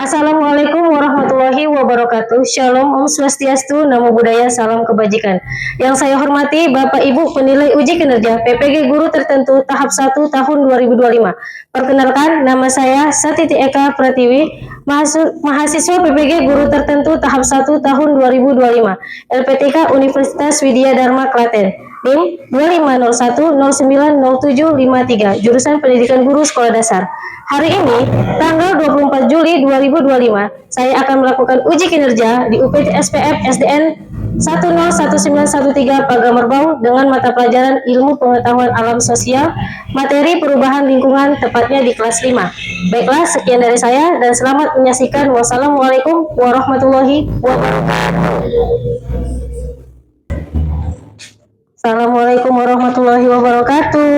Assalamualaikum warahmatullahi wabarakatuh. Shalom, Om Swastiastu, Namo Buddhaya, salam kebajikan. Yang saya hormati Bapak Ibu penilai uji kinerja PPG Guru Tertentu tahap 1 tahun 2025. Perkenalkan, nama saya Satiti Eka Pratiwi, mahasiswa PPG Guru Tertentu tahap 1 tahun 2025, LPTK Universitas Widya Dharma Klaten. NIM 2501090753, jurusan Pendidikan Guru Sekolah Dasar. Hari ini, tanggal 24 Juli 2025, saya akan melakukan uji kinerja di UPT SPF SDN 101913 Pagamerbau dengan mata pelajaran Ilmu Pengetahuan Alam Sosial, materi perubahan lingkungan, tepatnya di kelas 5. Baiklah, sekian dari saya dan selamat menyaksikan. Wassalamualaikum warahmatullahi wabarakatuh. Assalamualaikum warahmatullahi wabarakatuh.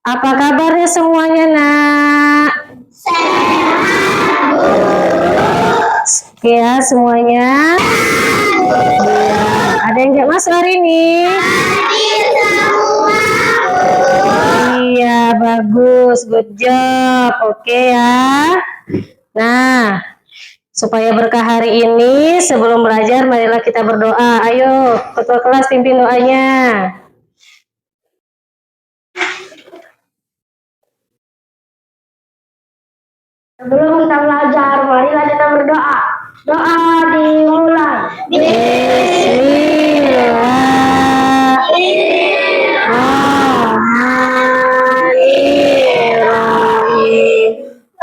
Apa kabarnya semuanya, Nak? Sehat. Ya, semuanya. Ada yang nggak masuk hari ini? Iya, bagus. Good job. Oke ya. Nah, supaya berkah hari ini, sebelum belajar, marilah kita berdoa. Ayo, ketua kelas pimpin doanya. Sebelum kita belajar, marilah kita berdoa. Doa dimulai. Bismillahirrahmanirrahim.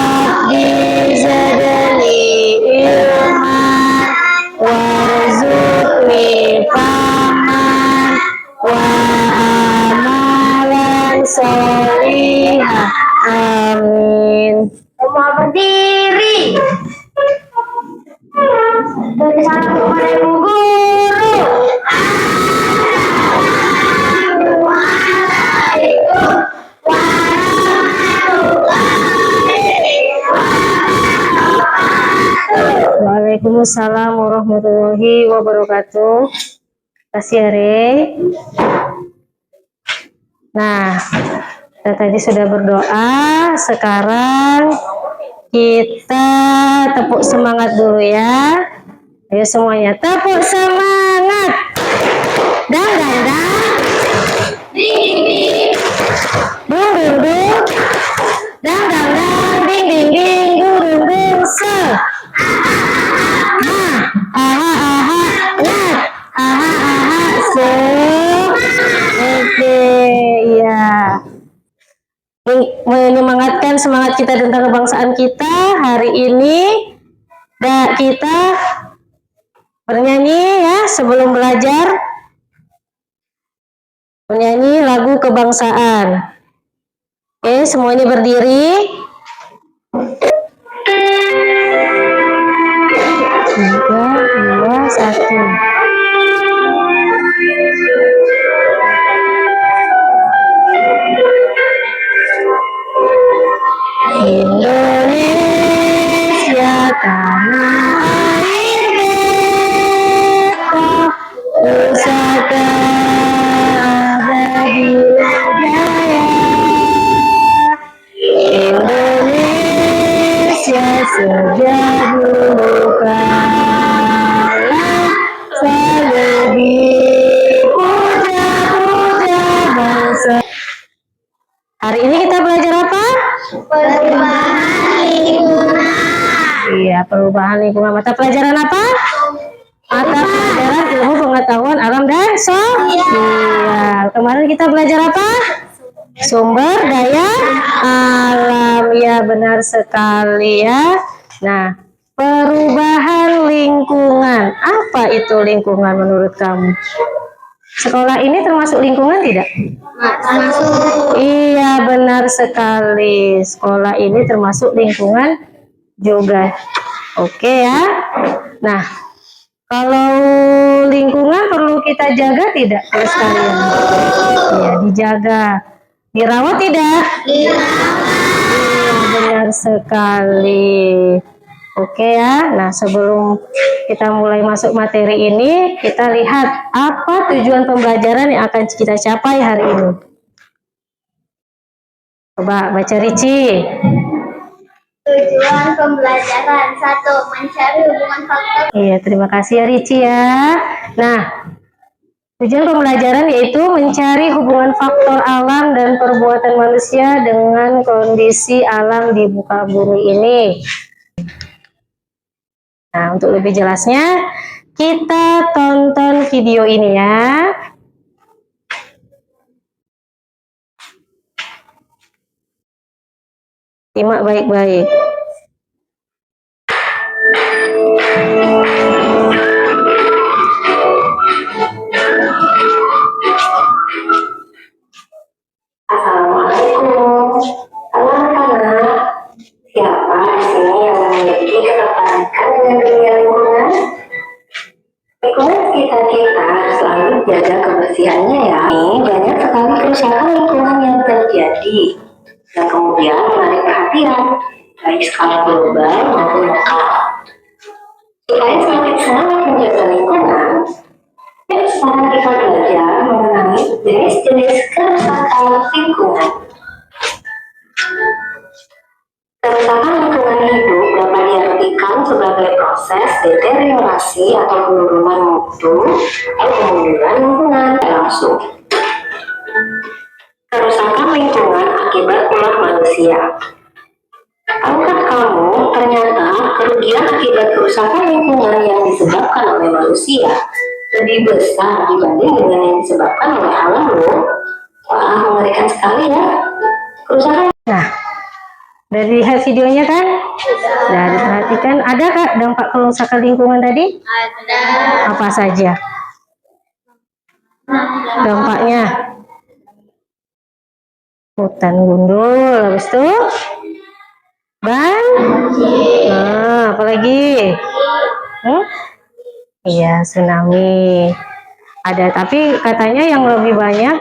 Rabbi zidni ilman warzuqni fahman wa amalan sholihah. Amin. Semua berdiri. Beri salam kepada Ibu Guru. Waalaikumsalam warahmatullahi wabarakatuh. Kasih Re. Nah, kita tadi sudah berdoa. Sekarang kita tepuk semangat dulu ya. Ayo semuanya tepuk semangat. Dang dang dang. Ding ding. Dung dung dung. Dang dang dang. Ding ding ding. Dung dung dung. Se. Aha aha. Nat. Aha aha. Se. Oke, ya. Menyemangatkan semangat kita tentang kebangsaan kita hari ini. Dan kita bernyanyi ya sebelum belajar, menyanyi lagu kebangsaan. Oke, semuanya berdiri. 3, 2, 1. Indonesia tanah air beta, pusaka abadi jaya. Indonesia sejak dulu kala selalu dipuja-puja bangsa. Hari ini kita belajar apa? Perubahan lingkungan. Iya, perubahan lingkungan. Mata pelajaran apa? Mata pelajaran ilmu pengetahuan alam dan sosial. Kemarin kita belajar apa? Sumber daya alam. Ya, benar sekali ya. Nah, perubahan lingkungan. Apa itu lingkungan menurut kamu? Sekolah ini termasuk lingkungan tidak? Masuk. Iya, benar sekali. Sekolah ini termasuk lingkungan juga. Oke ya. Nah, kalau lingkungan perlu kita jaga tidak, sekalian? Iya, dijaga. Dirawat tidak? Dirawat. Benar sekali. Oke ya. Nah, sebelum kita mulai masuk materi ini, kita lihat apa tujuan pembelajaran yang akan kita capai hari ini. Coba baca Ricci. Tujuan pembelajaran 1. Mencari hubungan faktor. Iya, terima kasih ya Ricci ya. Nah, tujuan pembelajaran yaitu mencari hubungan faktor alam dan perbuatan manusia dengan kondisi alam di muka bumi ini. Nah, untuk lebih jelasnya, kita tonton video ini ya. Simak baik-baik. Assalamualaikum. Halo anak-anak. Siapa di sini yang memiliki ketertarikan dengan dunia lingkungan? Lingkungan sekitar kita selalu jaga kebersihannya ya. Ini banyak sekali kerusakan lingkungan yang terjadi dan kemudian menarik perhatian baik skala global maupun lokal. Supaya semakin semangat menjaga lingkungan, sekarang kita belajar mengenai jenis-jenis kerusakan lingkungan. Kerusakan lingkungan hidup dapat diartikan sebagai proses deteriorasi atau penurunan mutu atau kemunduran lingkungan langsung. Kerusakan lingkungan akibat ulah manusia. Tahukah kamu ternyata kerugian akibat kerusakan lingkungan yang disebabkan oleh manusia lebih besar dibanding dengan yang disebabkan oleh alam loh. Wah, mengerikan sekali ya kerusakan. Nah, dari lihat videonya kan? Nah, diperhatikan ada kak dampak kerusakan lingkungan tadi? Ada. Apa saja dampaknya? Hutan gundul, habis itu nah, apalagi? Iya, tsunami. Ada, tapi katanya yang lebih banyak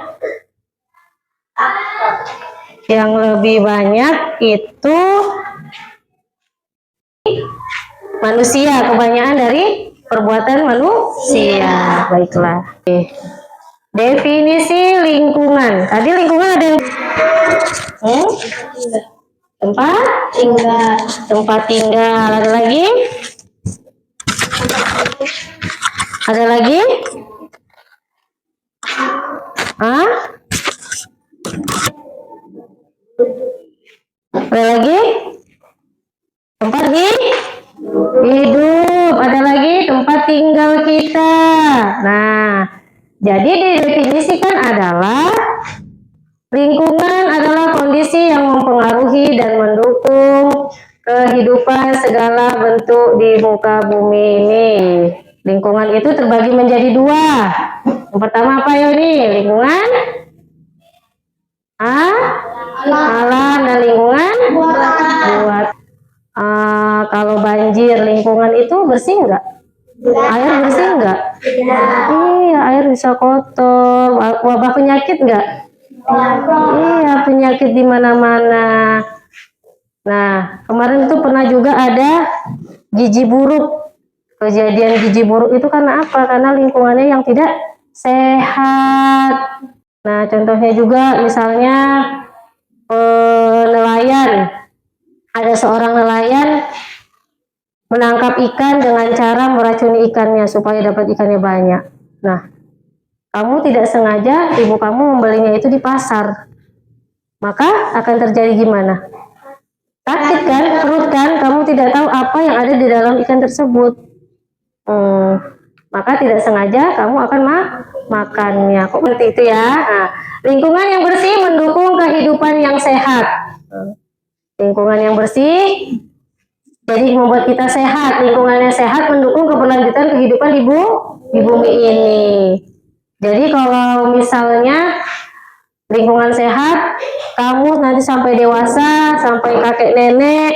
itu manusia, kebanyakan dari perbuatan manusia. Baiklah. Definisi lingkungan. Tadi lingkungan ada yang tempat tinggal. Ada lagi? Ada lagi? Ada lagi? Tempat hidup. Ada lagi tempat tinggal kita. Nah, jadi didefinisikan adalah lingkungan adalah kondisi yang mempengaruhi dan mendukung kehidupan segala bentuk di muka bumi ini. Lingkungan itu terbagi menjadi dua. Yang pertama apa ya ini? Lingkungan alam dan lingkungan buat. Kalau banjir lingkungan itu bersih enggak? Air bersih enggak? Iya, air bisa kotor. Wabah penyakit enggak? Iya, penyakit di mana-mana. Nah, kemarin itu pernah juga ada gizi buruk. Kejadian gizi buruk itu karena apa? Karena lingkungannya yang tidak sehat. Nah, contohnya juga misalnya nelayan. Ada seorang nelayan menangkap ikan dengan cara meracuni ikannya supaya dapat ikannya banyak. Nah, kamu tidak sengaja ibu kamu membelinya itu di pasar, maka akan terjadi gimana? Sakit kan, perut kan, kamu tidak tahu apa yang ada di dalam ikan tersebut. Maka tidak sengaja kamu akan makannya. Kok seperti itu ya? Nah, lingkungan yang bersih mendukung kehidupan yang sehat. Lingkungan yang bersih jadi membuat kita sehat. Lingkungannya sehat mendukung keberlanjutan kehidupan di bumi ini. Jadi kalau misalnya lingkungan sehat, kamu nanti sampai dewasa, sampai kakek nenek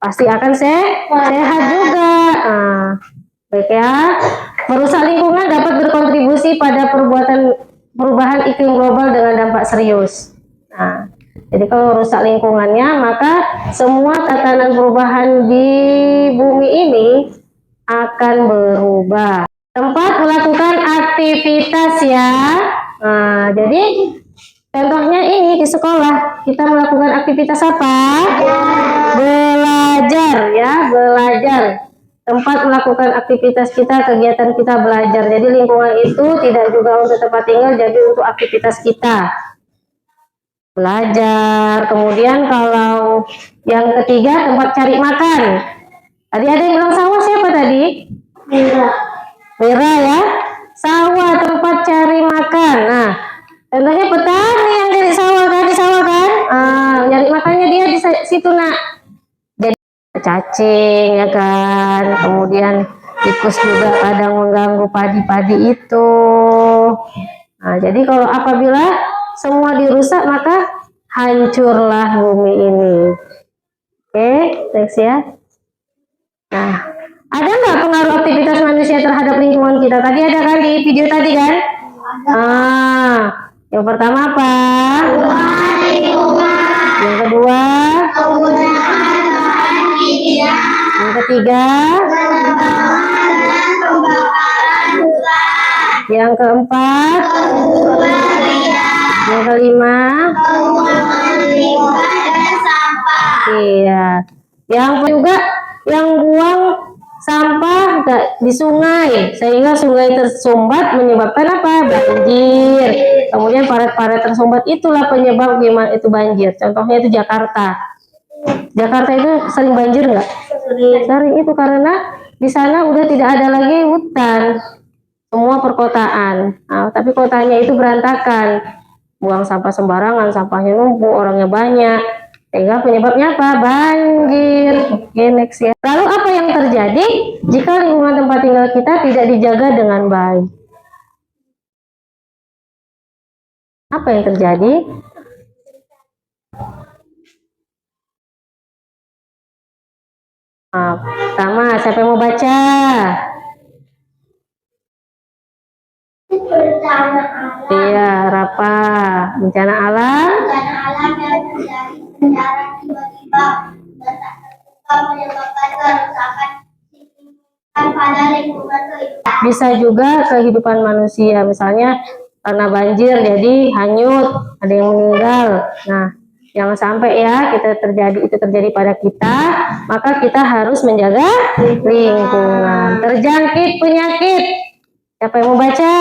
pasti akan sehat juga. Nah, baik ya. Merusak lingkungan dapat berkontribusi pada perubahan iklim global dengan dampak serius. Nah, jadi kalau rusak lingkungannya, maka semua tatanan perubahan di bumi ini akan berubah. Tempat melakukan aktivitas ya. Nah, jadi Contohnya ini di sekolah kita melakukan aktivitas apa? Belajar ya, belajar. Tempat melakukan aktivitas kita, kegiatan kita belajar. Jadi lingkungan itu tidak juga untuk tempat tinggal, jadi untuk aktivitas kita. Belajar. Kemudian kalau yang ketiga tempat cari makan. Tadi ada yang bilang sawah, siapa tadi? Mira ya. Sawah tempat cari makan. Nah, contohnya petani yang cari sawah kan, di sawah kan? Nyari makannya dia di situ nak. Jadi cacing ya kan. Kemudian tikus juga kadang mengganggu padi-padi itu. Nah, jadi kalau apabila semua dirusak maka hancurlah bumi ini. Oke, next ya. Nah, ada nggak pengaruh aktivitas manusia terhadap lingkungan kita? Tadi ada kan di video tadi kan? Yang pertama apa? Yang kedua? Yang ketiga? Yang keempat? Yang kelima? Iya. Yang juga yang buang sampah di sungai sehingga sungai tersumbat menyebabkan apa? Banjir. Kemudian parit-parit tersumbat itulah penyebab gimana itu banjir. Contohnya itu Jakarta. Jakarta itu sering banjir nggak? Sering itu karena di sana udah tidak ada lagi hutan, semua perkotaan. Nah, tapi kotanya itu berantakan, buang sampah sembarangan, sampahnya numpuk, orangnya banyak. Sehingga penyebabnya apa? Banjir. Oke, next ya. Lalu apa yang terjadi jika lingkungan tempat tinggal kita tidak dijaga dengan baik? Apa yang terjadi? Pertama, siapa yang mau baca? Iya, Rapa. Bencana alam. Bencana alam yang terjadi secara tiba-tiba dan tak terduga menyebabkan kerusakan signifikan pada lingkungan kehidupan. Bisa juga kehidupan manusia, misalnya karena banjir jadi hanyut, ada yang meninggal. Nah, jangan sampai ya itu terjadi pada kita, maka kita harus menjaga lingkungan. Terjangkit penyakit. Siapa yang mau baca?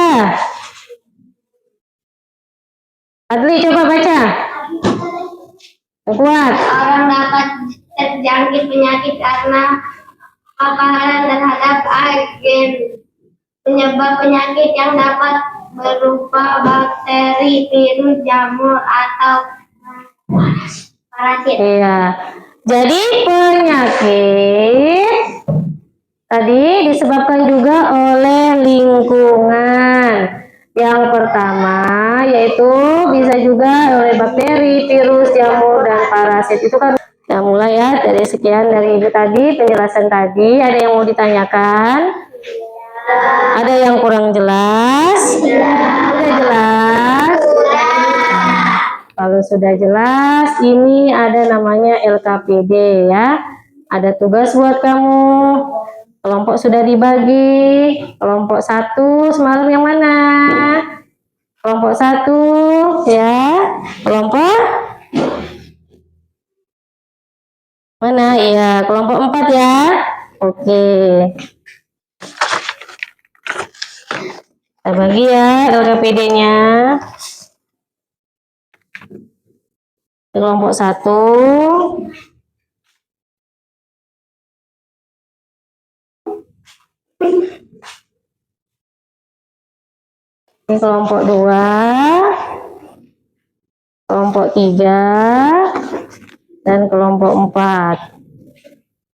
Adli, coba baca. Kuat. Orang dapat terjangkit penyakit karena paparan terhadap agen penyebab penyakit yang dapat berupa bakteri, virus, jamur, atau parasit. Iya. Jadi penyakit tadi disebabkan juga oleh lingkungan. Yang pertama yaitu bisa juga oleh bakteri, virus, jamur, dan parasit. Itu kan ya, mulai ya dari sekian dari Ibu tadi, penjelasan tadi. Ada yang mau ditanyakan? Ada yang kurang jelas? Sudah jelas? Kalau sudah jelas, ini ada namanya LKPD ya. Ada tugas buat kamu. Kelompok sudah dibagi. Kelompok 1 semalam yang mana? Kelompok 1 ya. Kelompok mana? Iya, kelompok 4 ya. Oke. Kita bagi ya LKPD-nya. Kelompok 1. Ini kelompok 2, kelompok 3, dan kelompok 4.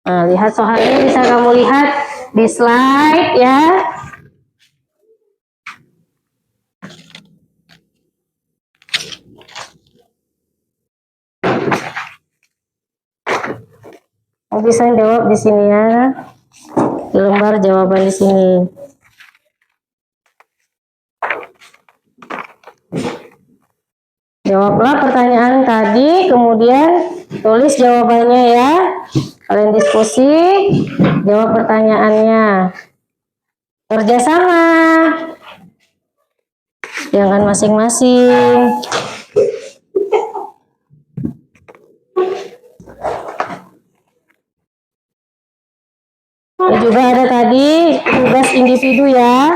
Nah, lihat soalnya bisa kamu lihat di slide ya. Bisa jawab di sini ya. Di lembar jawaban di sini. Jawablah pertanyaan tadi, kemudian tulis jawabannya ya. Kalian diskusi, jawab pertanyaannya. Kerjasama. Jangan masing-masing. Dan juga ada tadi tugas individu ya,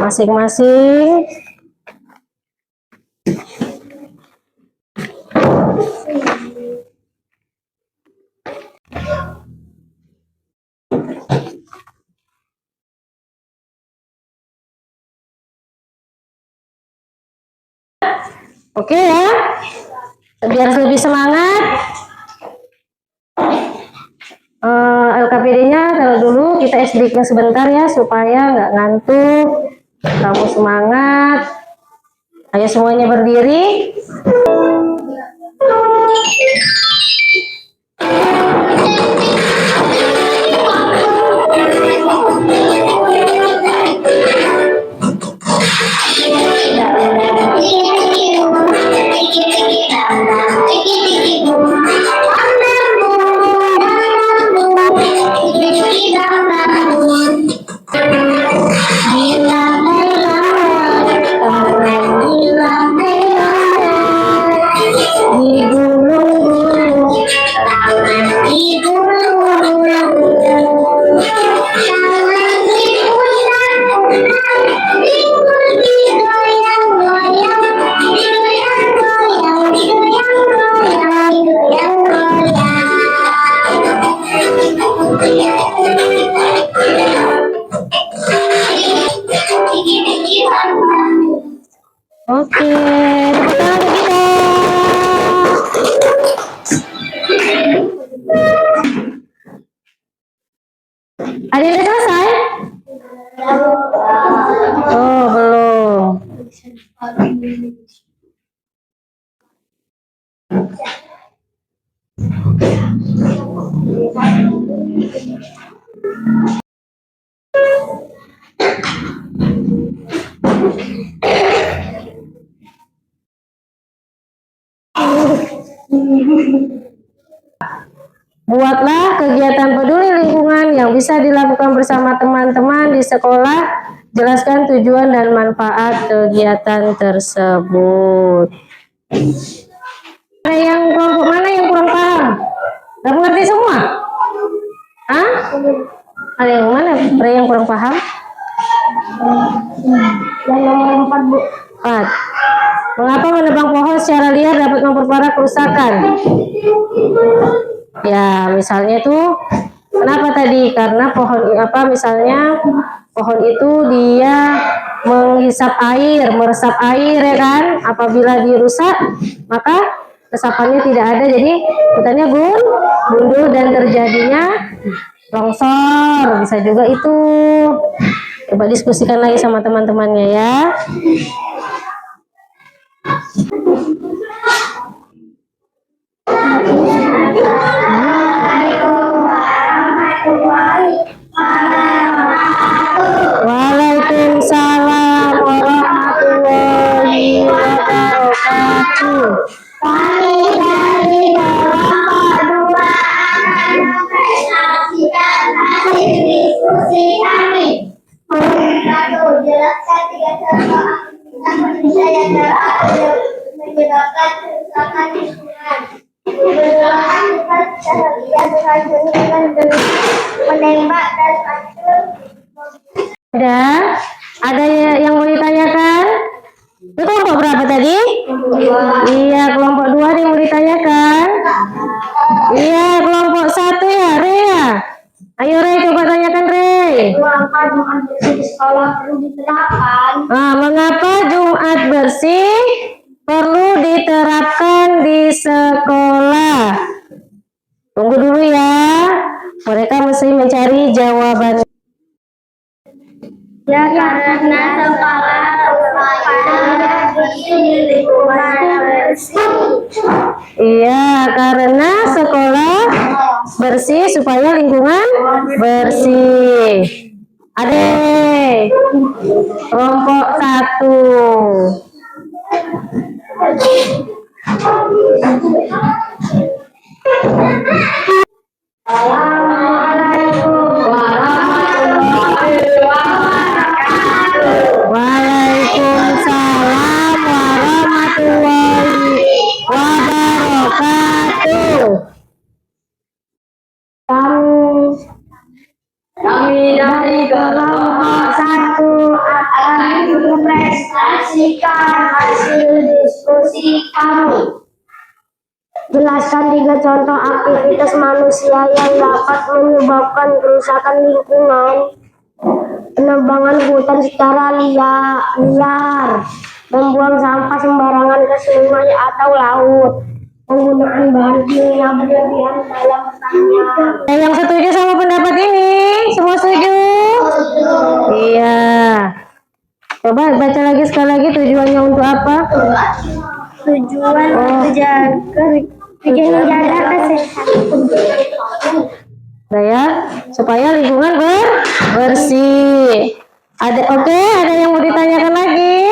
masing-masing. Oke ya, biar lebih semangat. LKPD-nya kalau dulu kita SD-nya sebentar ya supaya nggak ngantuk, kamu semangat. Ayo semuanya berdiri. Oke, tepuk tangan kita. Ada yang udah selesai? Oh, belum. Buatlah kegiatan peduli lingkungan yang bisa dilakukan bersama teman-teman di sekolah. Jelaskan tujuan dan manfaat kegiatan tersebut. Ada yang kelompok mana yang kurang paham? Gak mengerti semua? Hah? Ada yang mana? Ada yang kurang paham? Yang nomor 4, Bu. 4. Mengapa menebang pohon secara liar dapat memperparah kerusakan? Ya, misalnya tuh kenapa tadi? Karena pohon misalnya pohon itu dia menghisap air, meresap air ya kan? Apabila dirusak, maka resapannya tidak ada, jadi hutannya gundul dan terjadinya longsor. Bisa juga itu. Coba diskusikan lagi sama teman-temannya ya. Waalaikumsalam warahmatullahi wabarakatuh. Kami dari kelompok 2 akan mempresentasikan hasil diskusi kami. Satu, jelaskan 3 contoh aktivitas manusia yang dapat menyebabkan kerusakan lingkungan. Kedua, aktivitas secara beracun dengan menembak dan hancur. Ada yang mau ditanyakan? Itu kelompok berapa tadi? Iya, kelompok 2 yang mau ditanyakan. Iya, kelompok 1 ya, Rea. Ayo Rey, coba tanyakan Rey. Mengapa Jumat bersih di sekolah perlu diterapkan? Mengapa Jumat bersih perlu diterapkan di sekolah? Tunggu dulu ya. Mereka mesti mencari jawaban. Ya, karena sekolah supaya lingkungan bersih. Iya, karena sekolah bersih supaya lingkungan bersih. Adek, kelompok 1. Waalaikumsalam warahmatullahi wabarakatuh. kami dari kelompok 1 akan mempresentasikan hasil diskusi kami. Jelaskan 3 contoh aktivitas manusia yang dapat menyebabkan kerusakan lingkungan. Penebangan hutan secara liar, membuang sampah sembarangan ke sungai atau laut, menggunakan bahan kimia berlebihan dalam pertanian. Yang setuju sama pendapat ini? Semua setuju? Iya. Coba baca lagi sekali lagi, tujuannya untuk apa? Tujuan menjaga kesehatan. Nah ya, supaya lingkungan bersih. Ada yang mau ditanyakan lagi?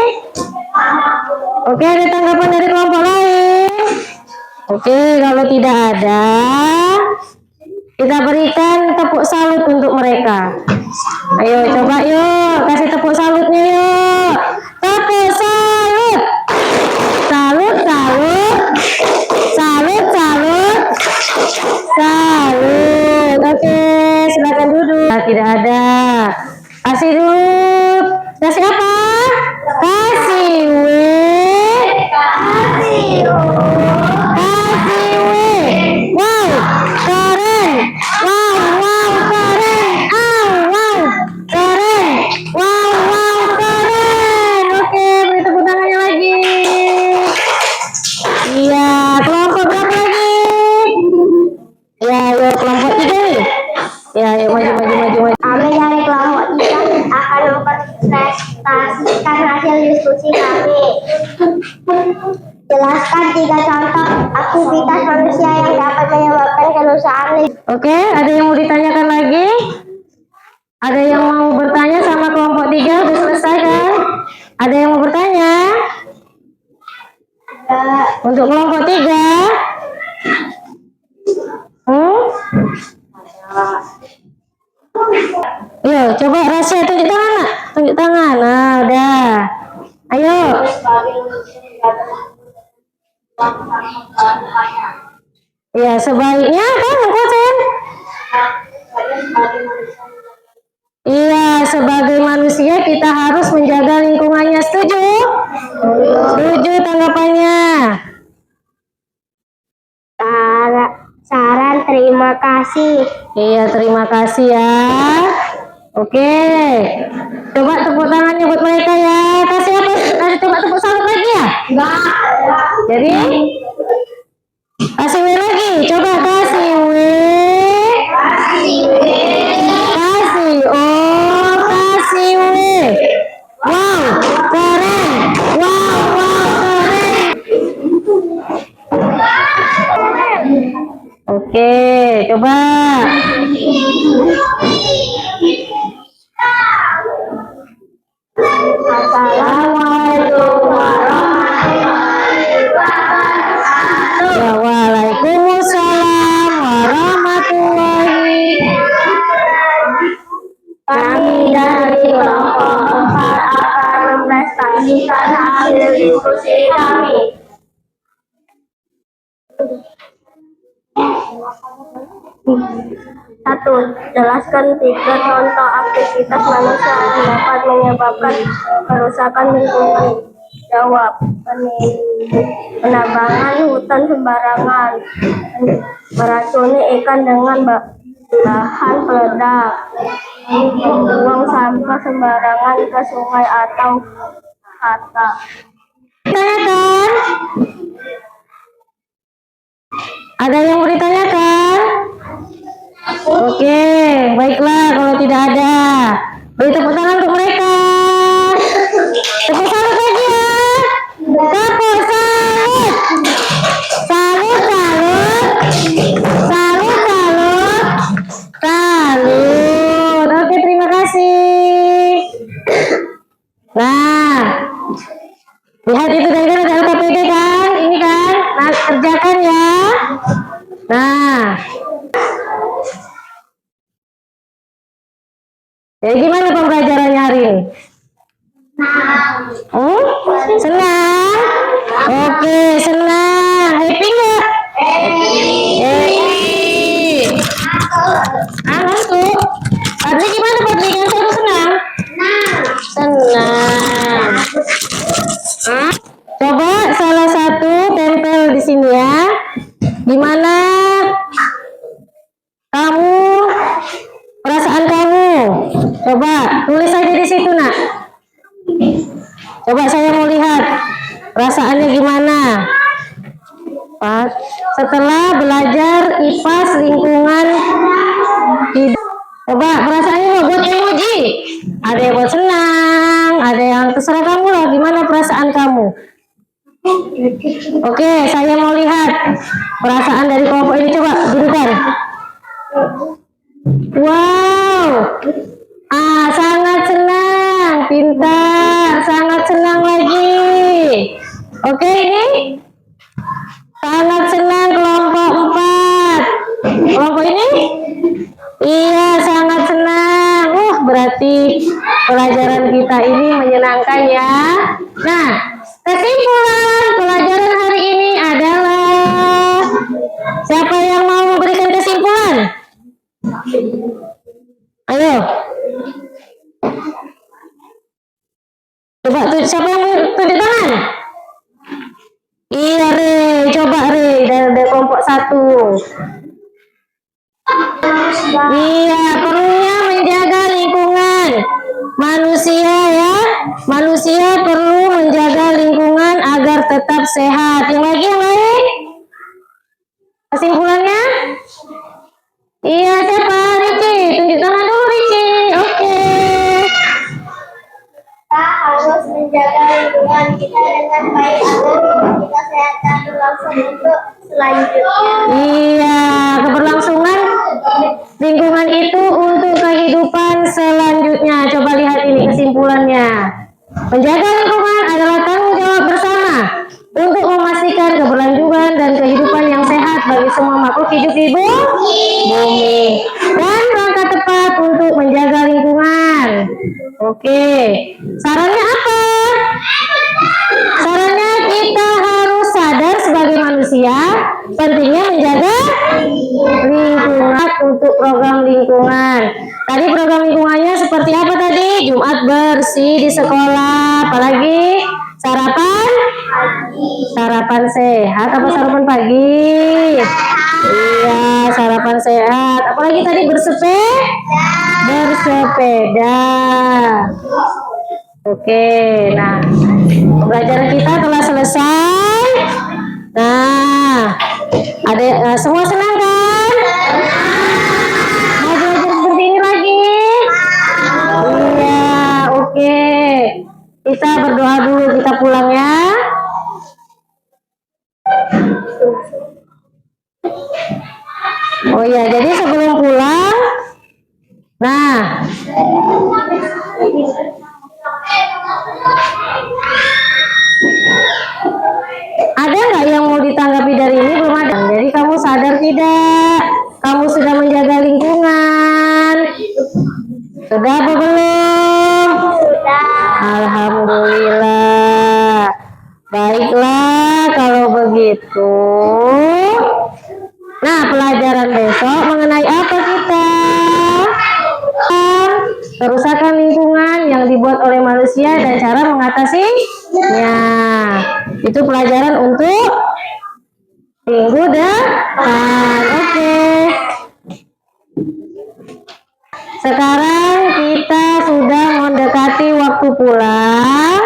Oke, ada tanggapan dari kelompok lain? Oke, kalau tidak ada, kita berikan tepuk salut untuk mereka. Ayo, coba yuk, kasih tepuk salutnya yuk. Tepuk salut. Salut, salut. Salut, salut. Salut. Oke, silakan duduk. Nah, tidak ada. Kasih dulu. Kasih apa? Kasih W. Kasih W. Wow, keren. Wow, keren. Wow, keren. Wow, keren. Oke, beri tepuk tangannya lagi. Iya, kelompok berapa lagi? Ya, yuk kelompok 3 nih. Ya, yuk maju. Kami dari kelompok 3 akan mempresentasikan hasil diskusi kami. Jelaskan 3 contoh aktivitas manusia yang dapat menyebabkan kerusakan lingkungan. Oke, ada yang mau ditanyakan lagi? Ada yang mau bertanya sama kelompok 3? Sudah selesai kan? Ada yang mau bertanya? Untuk kelompok 3? Yuk, coba rahasia tunjuk tangan, nak. Tunjuk tangan. Nah, udah. Ayo. Ya, sebaiknya kan, Kosen? Iya, sebagai manusia kita harus menjaga lingkungannya. Setuju? Setuju tanggapannya? Saran terima kasih. Iya, terima kasih ya. Oke. Coba tepuk tangannya buat mereka ya. Kasih apa? Kasih coba tepuk salut lagi ya? Enggak. Jadi kasih W lagi. Coba kasih W. Kasih W. Kasih O. Kasih W. Wow, keren. Wow, keren. Oke, coba. Assalamualaikum warahmatullahi wabarakatuh. Ya, waalaikumsalam warahmatullahi. Kami dari kelompok 4 akan mempresentasikan hasil diskusi kami. Satu, jelaskan 3 contoh aktivitas manusia yang dapat menyebabkan kerusakan lingkungan. Jawab, penebangan hutan sembarangan, meracuni ikan dengan bahan peledak, membuang sampah sembarangan ke sungai atau kata. Tanyakan. Ada yang mau ditanyakan? Oke, baiklah kalau tidak ada. Beri tepuk tangan untuk mereka. Tepuk salut lagi ya. Tepuk salut. Salut, salut. Salut, salut. Salut. Oke, terima kasih. Nah, lihat itu dari kan ada LKPD kan? Ini kan? Nah, kerjakan ya. Nah. Jadi gimana pembelajarannya hari ini? Senang? Oke, senang. Happy nggak? Happy. Masuk. Tadi gimana Coba salah satu tempel di sini ya. Gimana kamu, perasaan kamu? Coba tulis aja di situ nak. Coba saya mau lihat perasaannya gimana. Setelah belajar IPAS lingkungan hidup. Coba perasaannya buat emoji. Ada yang buat senang, ada yang terserah kamu lah. Gimana perasaan kamu? Oke, saya mau lihat perasaan dari kelompok ini. Coba dudukan. Wow, sangat senang, pintar, sangat senang lagi. Oke, ini sangat senang kelompok 4. Kelompok ini? Iya, sangat senang. Berarti pelajaran kita ini menyenangkan ya. Nah, kesimpulan pelajaran hari ini adalah, siapa yang mau memberikan kesimpulan? Ayo. Coba siapa yang tunjuk tangan? Iya Re, coba Re dari kelompok 1. Iya, perlunya menjaga lingkungan manusia ya. Manusia perlu menjaga lingkungan agar tetap sehat. Yang lain? Kesimpulannya? Iya, siapa? Ricci, tunjuk tangan dulu Ricci. Oke. Kita harus menjaga lingkungan kita dengan baik agar kita sehat dan berlangsung untuk selanjutnya. Iya, keberlangsungan lingkungan itu untuk kehidupan selanjutnya. Coba lihat ini kesimpulannya. Menjaga lingkungan adalah tanggung jawab bersama untuk memastikan keberlangsungan dan kehidupan yang sehat bagi semua makhluk hidup di bumi. Dan langkah tepat untuk menjaga lingkungan. Oke, sarannya apa? Sarannya kita harus sadar sebagai manusia pentingnya menjaga lingkungan untuk program lingkungan. Tadi program lingkungannya seperti apa tadi? Jumat bersih di sekolah, apalagi sarapan sehat apa sarapan pagi? Iya, sarapan sehat. Apalagi tadi bersepeda. Oke, nah pembelajaran kita telah selesai. Nah, semua senang kan? Mau belajar seperti ini lagi? Iya, oke. Kita berdoa dulu, kita pulang ya. Oh iya, jadi sebelum pulang, nah, ada nggak yang mau ditanggapi dari ini? Belum ada. Jadi kamu sadar tidak? Kamu sudah menjaga lingkungan? Sudah apa belum? Sudah. Alhamdulillah. Baiklah kalau begitu. Nah, pelajaran besok mengenai apa kita? Kerusakan lingkungan yang dibuat oleh manusia dan cara mengatasinya. Itu pelajaran untuk minggu depan. Oke. Sekarang kita sudah mendekati waktu pulang.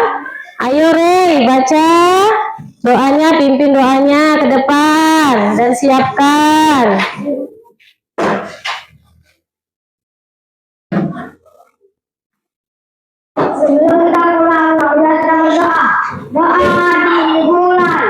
Ayo Rey, baca doanya, pimpin doanya ke depan dan siapkan. Sebelum kita pulang, kita berdoa. Doa dimulai.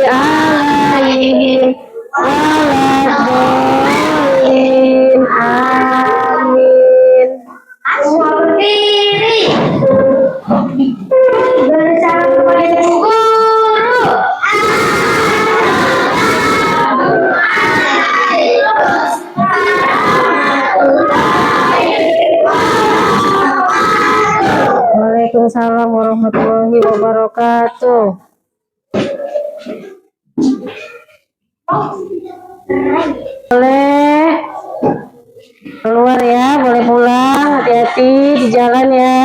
Alaihim Waalaikumsalam warahmatullahi wabarakatuh. Boleh keluar ya, boleh pulang. Hati-hati di jalan ya.